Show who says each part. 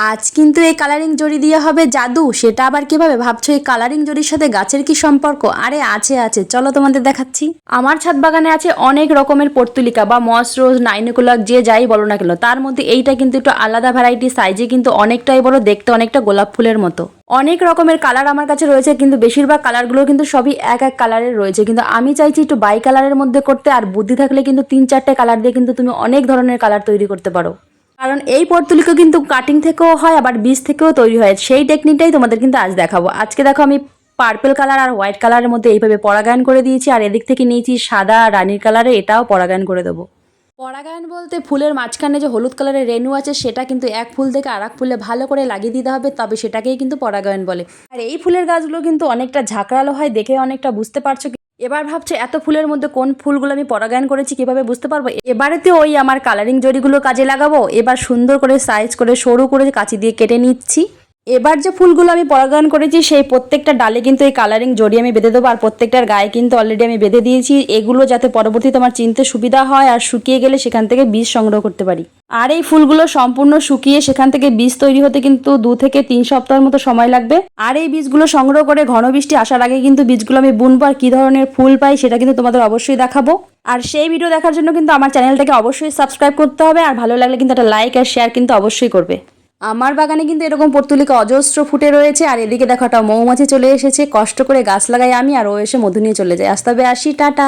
Speaker 1: আজ কিন্তু এই কালারিং জড়ি দিয়ে হবে জাদু। সেটা আবার কিভাবে ভাবছো? এই কালারিং জড়ির সাথে গাছের কি সম্পর্ক? আরে আছে, চলো তোমাদের দেখাচ্ছি। আমার ছাদ বাগানে আছে অনেক রকমের পর্তুলিকা বা মস রোজ, নাইনকুলাক, যে যাই বলো না কেন। তার মধ্যে এইটা কিন্তু একটু আলাদা ভ্যারাইটি, সাইজে কিন্তু অনেকটাই বড়, দেখতে অনেকটা গোলাপ ফুলের মতো। অনেক রকমের কালার আমার কাছে রয়েছে, কিন্তু বেশিরভাগ কালারগুলো কিন্তু সবই এক এক কালারের রয়েছে। কিন্তু আমি চাইছি একটু বাই কালারের মধ্যে করতে, আর বুদ্ধি থাকলে কিন্তু 3-4টে কালার দিয়ে কিন্তু তুমি অনেক ধরনের কালার তৈরি করতে পারো। কারণ এই পর্তুলিকা কিন্তু কাটিং থেকেও হয়, আবার বীজ থেকেও তৈরি হয়। সেই টেকনিকটাই তোমাদের কিন্তু আজ দেখাবো। আজকে দেখো আমি পার্পল কালার আর হোয়াইট কালারের মধ্যে এইভাবে পরাগায়ন করে দিয়েছি, আর এদিক থেকে নিয়েছি সাদা রানীর কালারে, এটাও পরাগায়ন করে দেবো। পরাগায়ন বলতে ফুলের মাঝখানে যে হলুদ কালারের রেণু আছে, সেটা কিন্তু এক ফুল থেকে আর এক ফুলে ভালো করে লাগিয়ে দিতে হবে, তবে সেটাকেই কিন্তু পরাগায়ন বলে। আর এই ফুলের গাছগুলো কিন্তু অনেকটা ঝাঁকড়ালো হয়, দেখে অনেকটা বুঝতে পারছো। এবার ভাবছো এত ফুলের মধ্যে কোন ফুলগুলো আমি পরাগায়ন করেছি কিভাবে বুঝতে পারবো? এবারেতে ওই আমার কালারিং জড়িগুলো কাজে লাগাবো। এবার সুন্দর করে সাইজ করে সরু করে কাঁচি দিয়ে কেটে নিচ্ছি। এবার যে ফুলগুলো আমি পরাগায়ন করেছি সেই প্রত্যেকটা ডালে কিন্তু এই কালারিং জড়ি আমি বেঁধে দেবো, আর প্রত্যেকটার গায়ে কিন্তু অলরেডি আমি বেঁধে দিয়েছি। এগুলো যাতে পরবর্তীতে আমার চিনতে সুবিধা হয়, আর শুকিয়ে গেলে সেখান থেকে বীজ সংগ্রহ করতে পারি। আর এই ফুলগুলো সম্পূর্ণ শুকিয়ে সেখান থেকে বীজ তৈরি হতে কিন্তু 2 থেকে 3 সপ্তাহের মতো সময় লাগবে। আর এই বীজগুলো সংগ্রহ করে ঘন বৃষ্টি আসার আগে কিন্তু বীজগুলো আমি বুনবো, আর কী ধরনের ফুল পাই সেটা কিন্তু তোমাদের অবশ্যই দেখাবো। আর সেই ভিডিও দেখার জন্য কিন্তু আমার চ্যানেলটাকে অবশ্যই সাবস্ক্রাইব করতে হবে, আর ভালো লাগলে কিন্তু একটা লাইক আর শেয়ার কিন্তু অবশ্যই করবে। আমার বাগানে কিন্তু এরকম পর্তুলিকা অজস্র ফুটে রয়েছে, আর এদিকে দেখো একটা মৌমাছি চলে এসেছে। কষ্ট করে গাছ লাগাই আমি, আর ও এসে মধু নিয়ে চলে যায়। আজ তবে আসি, টাটা।